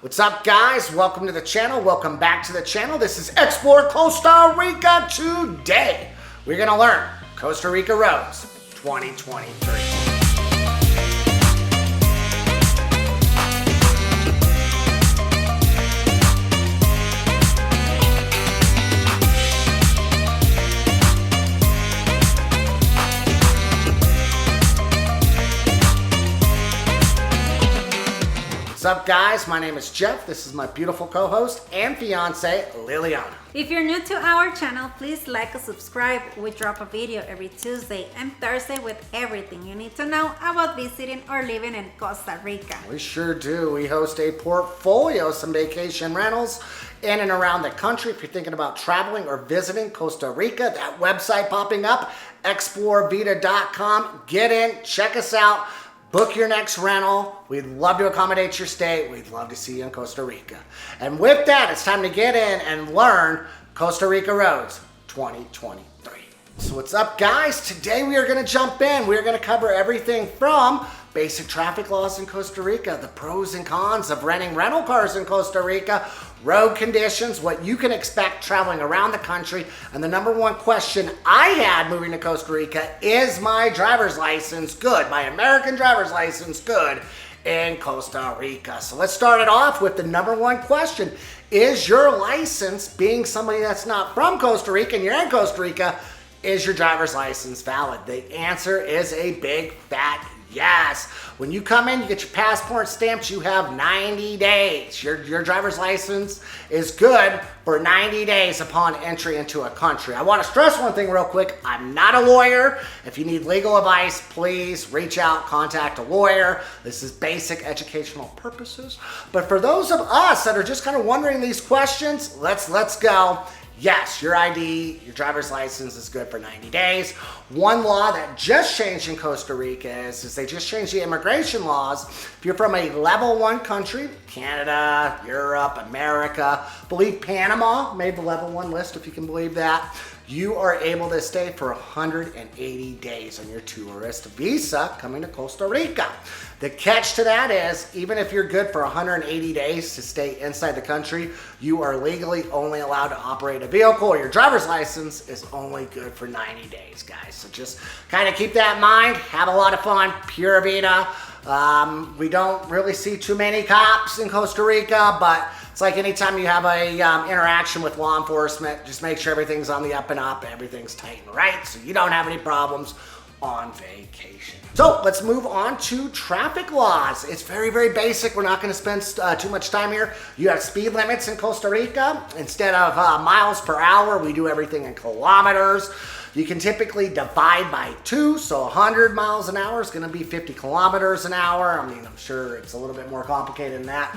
What's up, guys? Welcome to the channel. Welcome back to the channel. This is X-plore Costa Rica. Today, we're going to learn Costa Rica roads 2023. What's up, guys? My name is Jeff. This is my beautiful co-host and fiance, Liliana. If you're new to our channel, please like and subscribe. We drop a video every Tuesday and Thursday with everything you need to know about visiting or living in Costa Rica. We sure do. We host a portfolio of some vacation rentals in and around the country. If you're thinking about traveling or visiting Costa Rica, that website popping up, xplorevita.com. Get in, check us out. Book your next rental. We'd love to accommodate your stay. We'd love to see you in Costa Rica. And with that, it's time to get in and learn Costa Rica roads 2023. So what's up, guys? Today we are going to jump in. We're going to cover everything from basic traffic laws in Costa Rica, the pros and cons of renting rental cars in Costa Rica, road conditions, what you can expect traveling around the country, and the number one question I had moving to Costa Rica, is my driver's license good? My American driver's license good in Costa Rica? So let's start it off with the number one question. Is your license, being somebody that's not from Costa Rica and you're in Costa Rica, is your driver's license valid? The answer is a big fat yes. When you come in, you get your passport stamped, you have 90 days. Your driver's license is good for 90 days upon entry into a country. I want to stress one thing real quick. I'm not a lawyer. If you need legal advice, please reach out, contact a lawyer. This is basic educational purposes. But for those of us that are just kind of wondering these questions, let's go. Yes, your ID, your driver's license is good for 90 days. One law that just changed in Costa Rica is they just changed the immigration laws. If you're from a level 1 country, Canada, Europe, America, I believe Panama made the level 1 list, if you can believe that, you are able to stay for 180 days on your tourist visa coming to Costa Rica. The catch to that is, even if you're good for 180 days to stay inside the country, you are legally only allowed to operate a vehicle, or your driver's license is only good for 90 days, guys. So just kind of keep that in mind. Have a lot of fun. Pura Vida. We don't really see too many cops in Costa Rica, but it's like anytime you have a interaction with law enforcement, just make sure everything's on the up and up, everything's tight and right, so you don't have any problems on vacation. So let's move on to traffic laws. It's very, very basic. We're not going to spend too much time here. You have speed limits in Costa Rica. Instead of miles per hour, we do everything in kilometers. You can typically divide by 2, so 100 miles an hour is going to be 50 kilometers an hour. I mean, I'm sure it's a little bit more complicated than that.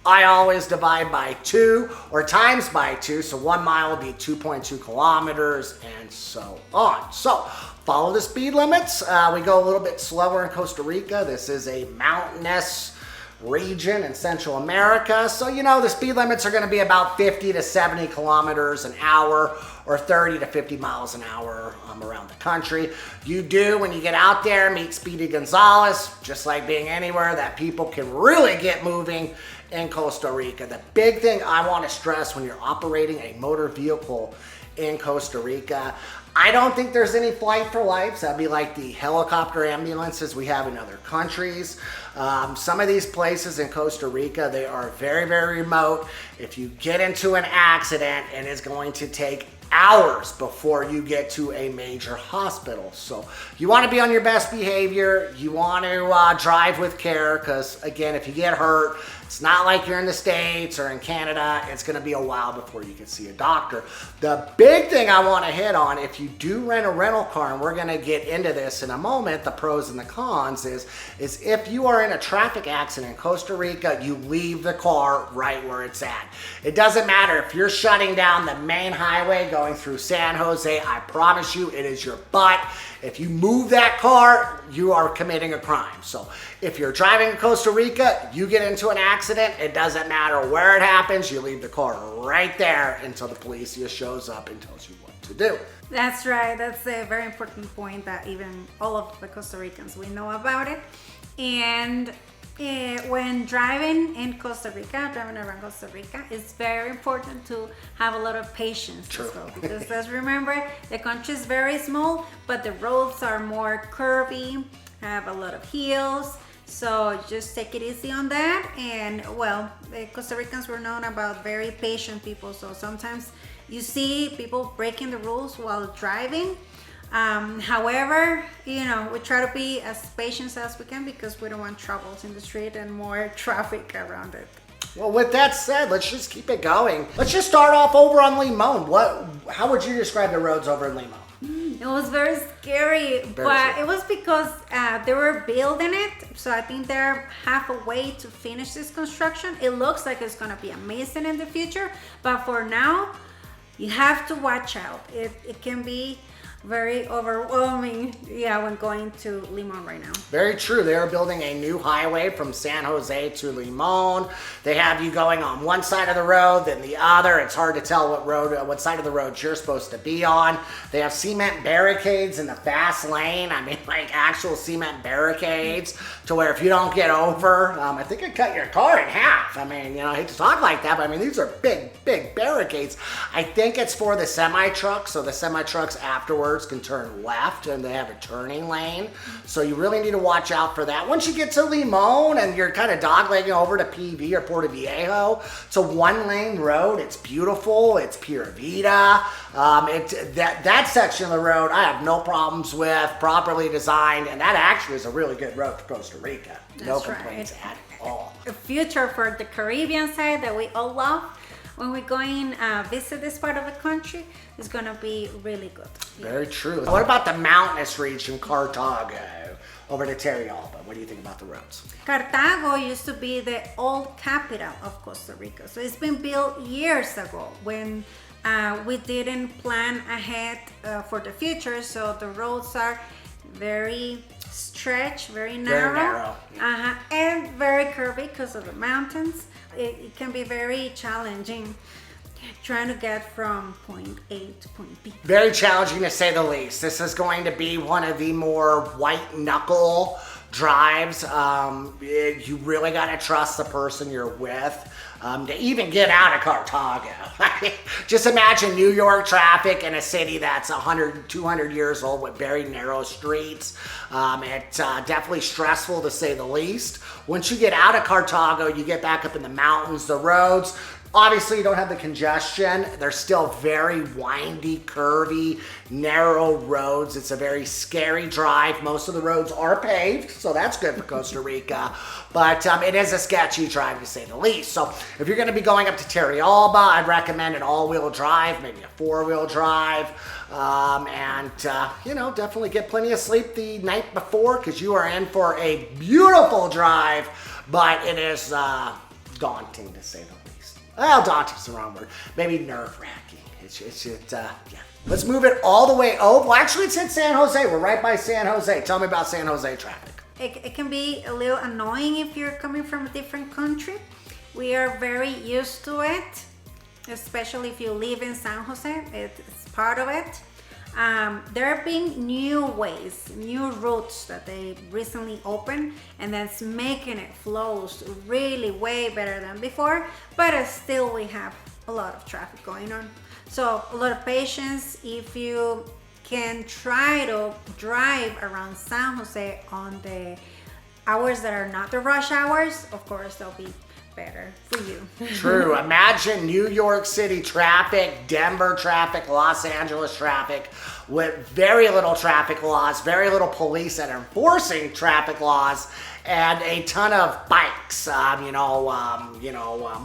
I always divide by 2 or times by 2, so 1 mile will be 2.2 kilometers and so on. So follow the speed limits. We go a little bit slower in Costa Rica. This is a mountainous region in Central America, so you know the speed limits are going to be about 50 to 70 kilometers an hour or 30 to 50 miles an hour around the country. You do, when you get out there, meet Speedy Gonzalez. Just like being anywhere, that people can really get moving in Costa Rica. The big thing I want to stress when you're operating a motor vehicle in Costa Rica, I don't think there's any flight for life. That'd be like the helicopter ambulances we have in other countries. Some of these places in Costa Rica, they are very, very remote. If you get into an accident, and it's going to take hours before you get to a major hospital. So you want to be on your best behavior. You want to drive with care, because again, if you get hurt, it's not like you're in the States or in Canada. It's going to be a while before you can see a doctor. The big thing I want to hit on, if you do rent a rental car, and we're going to get into this in a moment, the pros and the cons, is if you are in a traffic accident in Costa Rica, you leave the car right where it's at. It doesn't matter if you're shutting down the main highway going through San Jose. I promise you, it is your butt. If you move that car, you are committing a crime. So if you're driving in Costa Rica, you get into an accident, it doesn't matter where it happens, you leave the car right there until the police just shows up and tells you what to do. That's right. That's a very important point that even all of the Costa Ricans, we know about it. And When driving in Costa Rica, driving around Costa Rica, it's very important to have a lot of patience as well. Because let's remember, the country is very small, but the roads are more curvy, have a lot of hills. So just take it easy on that. And well, the Costa Ricans were known about very patient people. So sometimes you see people breaking the rules while driving. However, you know, we try to be as patient as we can because we don't want troubles in the street and more traffic around it. Well, with that said, let's just keep it going. Let's just start off over on Limon. How would you describe the roads over in Limon? It was very scary, but it was because they were building it. So I think they're halfway to finish this construction. It looks like it's gonna be amazing in the future, but for now, you have to watch out. It can be very overwhelming, when going to Limon right now. Very true. They are building a new highway from San Jose to Limon. They have you going on one side of the road, then the other. It's hard to tell what side of the road you're supposed to be on. They have cement barricades in the fast lane. I mean, like actual cement barricades to where if you don't get over, I think it cut your car in half. I mean, you know, I hate to talk like that, but I mean, these are big, big barricades. I think it's for the semi-trucks, so the semi-trucks afterwards can turn left and they have a turning lane. So you really need to watch out for that. Once you get to Limon and you're kind of doglegging over to PV or Puerto Viejo, it's a one-lane road. It's beautiful. It's Pura Vida. That section of the road I have no problems with, properly designed, and that actually is a really good road for Costa Rica. No complaints at all. A future for the Caribbean side that we all love. When we go in visit this part of the country, it's gonna be really good. Very true. What about the mountainous region, Cartago, over to Terrialba? What do you think about the roads? Cartago used to be the old capital of Costa Rica. So it's been built years ago when we didn't plan ahead for the future. So the roads are very stretched, very narrow. And very curvy because of the mountains. It can be very challenging trying to get from point A to point B. Very challenging to say the least. This is going to be one of the more white knuckle drives. You really got to trust the person you're with to even get out of Cartago. Just imagine New York traffic in a city that's 100, 200 years old with very narrow streets. It's definitely stressful to say the least. Once you get out of Cartago, you get back up in the mountains, the roads. Obviously, you don't have the congestion. They're still very windy, curvy, narrow roads. It's a very scary drive. Most of the roads are paved, so that's good for Costa Rica. But it is a sketchy drive, to say the least. So if you're going to be going up to Terrialba, I'd recommend an all-wheel drive, maybe a four-wheel drive. Definitely get plenty of sleep the night before because you are in for a beautiful drive, but it is daunting, to say the least. Well, daunting's the wrong word. Maybe nerve-wracking. Let's move it all the way over. Well, actually, it's in San Jose. We're right by San Jose. Tell me about San Jose traffic. It can be a little annoying if you're coming from a different country. We are very used to it, especially if you live in San Jose. It's part of it. There have been new ways, new routes that they recently opened, and that's making it flows really way better than before, but still we have a lot of traffic going on. So a lot of patience. If you can try to drive around San Jose on the hours that are not the rush hours, of course they'll be better for you. True. Imagine New York City traffic, Denver traffic, Los Angeles traffic with very little traffic laws, very little police that are enforcing traffic laws, and a ton of bikes,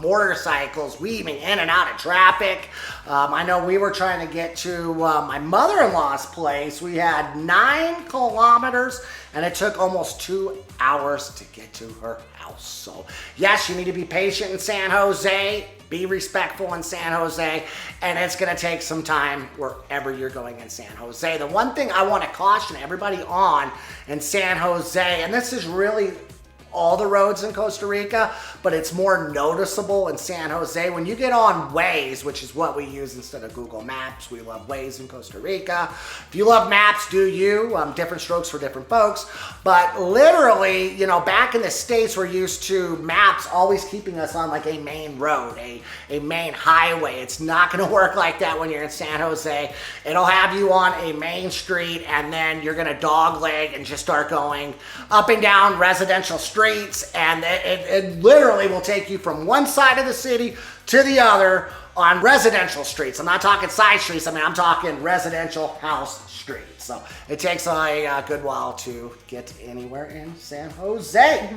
motorcycles weaving in and out of traffic. I know we were trying to get to my mother-in-law's place. We had 9 kilometers and it took almost 2 hours to get to her house. So yes, you need to be patient in San Jose, be respectful in San Jose, and it's gonna take some time wherever you're going in San Jose. The one thing I wanna caution everybody on in San Jose, and this is really all the roads in Costa Rica, but it's more noticeable in San Jose. When you get on Waze, which is what we use instead of Google Maps, we love Waze in Costa Rica. If you love maps, do you. Different strokes for different folks. But literally, you know, back in the States, we're used to maps always keeping us on like a main road, a main highway. It's not going to work like that when you're in San Jose. It'll have you on a main street, and then you're going to dogleg and just start going up and down residential streets, and it literally will take you from one side of the city to the other on residential streets. I'm not talking side streets. I mean, I'm talking residential house streets. So it takes a good while to get anywhere in San Jose.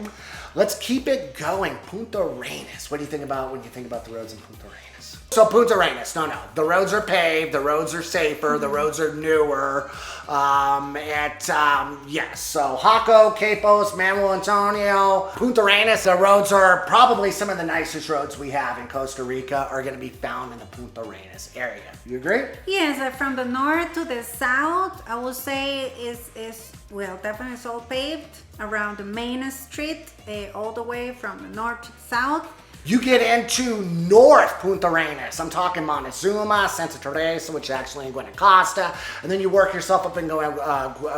Let's keep it going. Punta Arenas. What do you think about when you think about the roads in Punta Arenas? So Punta Arenas, no. The roads are paved. The roads are safer. The roads are newer. Yes. So Jaco, Capos, Manuel Antonio, Punta Arenas. The roads are probably some of the nicest roads we have in Costa Rica are going to be found in the Punta Arenas area. You agree? Yes, from the north to the south, I would say is well, definitely it's all paved around the main street, all the way from the north to the south. You get into North Punta Arenas. I'm talking Montezuma, Santa Teresa, which is actually in Guanacaste, and then you work yourself up and go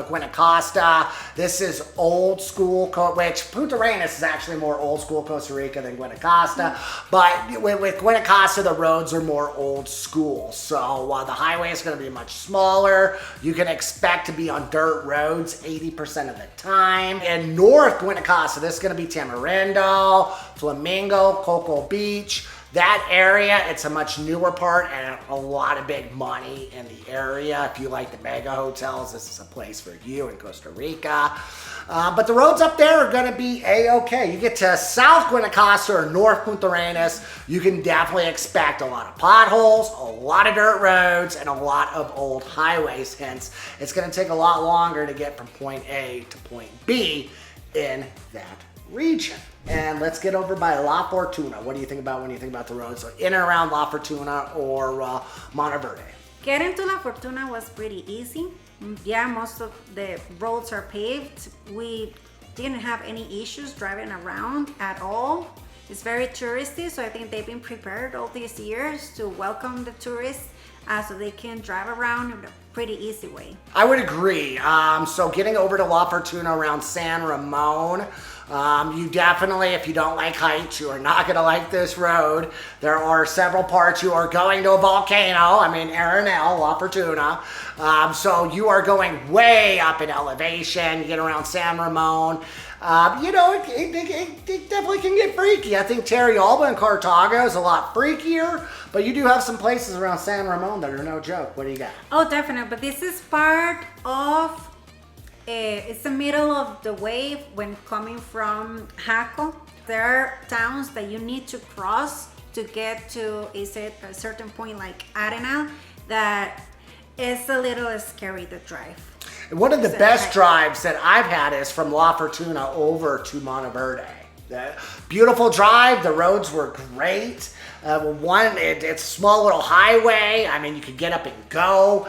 Guanacaste. This is old school, which Punta Arenas is actually more old school Costa Rica than Guanacaste, but with Guanacaste, the roads are more old school. So the highway is going to be much smaller. You can expect to be on dirt roads 80% of the time. In North Guanacaste, this is going to be Tamarindo, Flamingo, Cocoa Beach. That area, it's a much newer part and a lot of big money in the area. If you like the mega hotels, this is a place for you in Costa Rica. But the roads up there are going to be a-okay. You get to South Guanacaste or North Punta Arenas, you can definitely expect a lot of potholes, a lot of dirt roads, and a lot of old highways. Hence, it's going to take a lot longer to get from point A to point B in that region. And let's get over by La Fortuna. What do you think about when you think about the roads in and around La Fortuna or Monteverde? Getting to La Fortuna was pretty easy. Yeah, most of the roads are paved. We didn't have any issues driving around at all. It's very touristy, so I think they've been prepared all these years to welcome the tourists so they can drive around in a pretty easy way. I would agree. So getting over to La Fortuna around San Ramon, you definitely, if you don't like heights, you are not going to like this road. There are several parts. You are going to a volcano. I mean, Arenal, La Fortuna. So you are going way up in elevation. You get around San Ramon. You know, it definitely can get freaky. I think Terrialba and Cartago is a lot freakier, but you do have some places around San Ramon that are no joke. What do you got? Oh, definitely. But this is part of, it's the middle of the way when coming from Jaco. There are towns that you need to cross to get to a certain point like Arenal that is a little scary to drive. One of the best drives that I've had is from La Fortuna over to Monteverde. Beautiful drive. The roads were great. It's a small little highway. I mean, you could get up and go.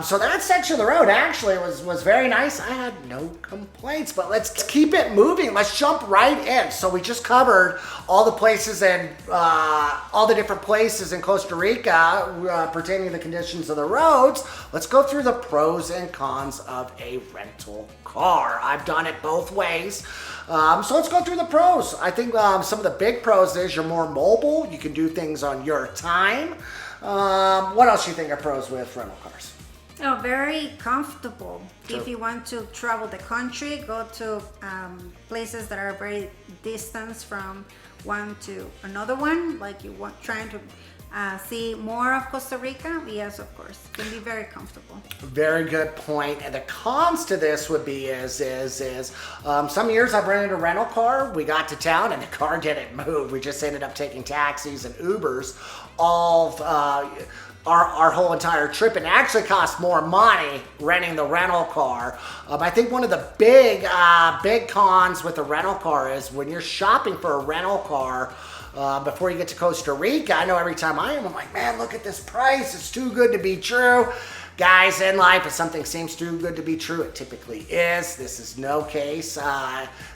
So that section of the road actually was very nice. I had no complaints, but let's keep it moving. Let's jump right in. So we just covered all the places and all the different places in Costa Rica pertaining to the conditions of the roads. Let's go through the pros and cons of a rental car. I've done it both ways. So let's go through the pros. I think some of the big pros is you're more mobile. You can do things on your time. What else do you think are pros with rental cars? Oh, very comfortable. True. If you want to travel the country, go to places that are very distant from one to another one, like you want trying to see more of Costa Rica, yes, of course, it can be very comfortable. Very good point. And the cons to this would be some years I've rented a rental car. We got to town and the car didn't move. We just ended up taking taxis and Ubers all our whole entire trip, and it actually cost more money renting the rental car. I think one of the big cons with the rental car is when you're shopping for a rental car. Before you get to Costa Rica, I know every time I'm like, man, look at this price. It's too good to be true. Guys, in life, if something seems too good to be true, it typically is. This is no case.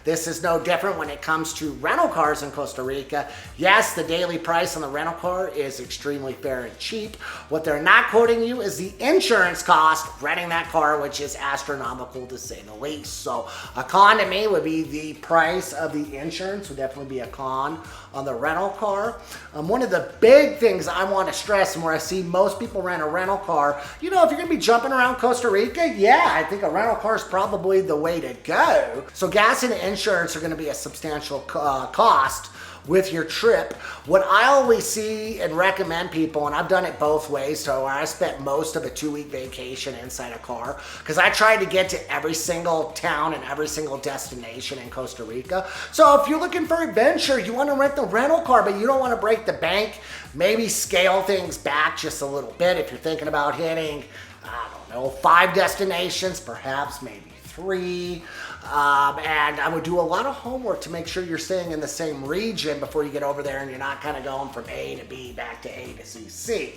This is no different when it comes to rental cars in Costa Rica. Yes, the daily price on the rental car is extremely fair and cheap. What they're not quoting you is the insurance cost renting that car, which is astronomical to say the least. So a con to me would be the price of the insurance would definitely be a con on the rental car. One of the big things I want to stress, and where I see most people rent a rental car, you know, if you're going to be jumping around Costa Rica, yeah, I think a rental car is probably the way to go. So gas and insurance are going to be a substantial cost with your trip. What I always see and recommend people, and I've done it both ways, so I spent most of a 2-week vacation inside a car because I tried to get to every single town and every single destination in Costa Rica. So if you're looking for adventure, you want to rent the rental car, but you don't want to break the bank, maybe scale things back just a little bit. If you're thinking about hitting, I don't know, 5 destinations, perhaps maybe 3. And I would do a lot of homework to make sure you're staying in the same region before you get over there and you're not kind of going from A to B back to A to C.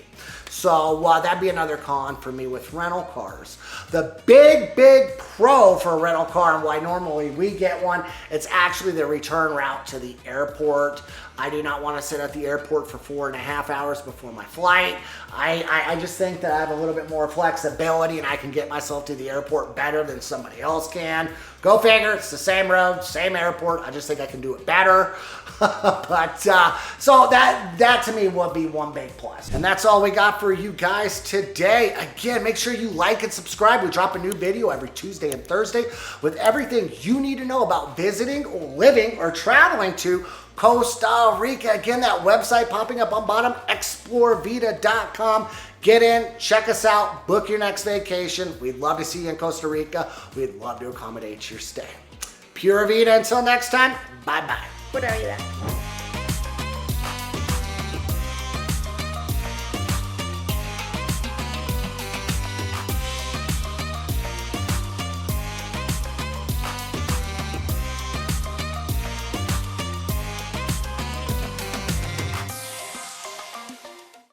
So that'd be another con for me with rental cars. The big pro for a rental car and why normally we get one, it's actually the return route to the airport. I do not want to sit at the airport for 4.5 hours before my flight. I just think that I have a little bit more flexibility and I can get myself to the airport better than somebody else can. Go figure, it's the same road, same airport. I just think I can do it better. But so that to me would be one big plus. And that's all we got for you guys today. Again, make sure you like and subscribe. We drop a new video every Tuesday and Thursday with everything you need to know about visiting or living or traveling to Costa Rica. Again, that website popping up on bottom, explorevita.com. Get in, check us out, book your next vacation. We'd love to see you in Costa Rica. We'd love to accommodate your stay. Pura Vida, until next time, bye-bye. Pura vida.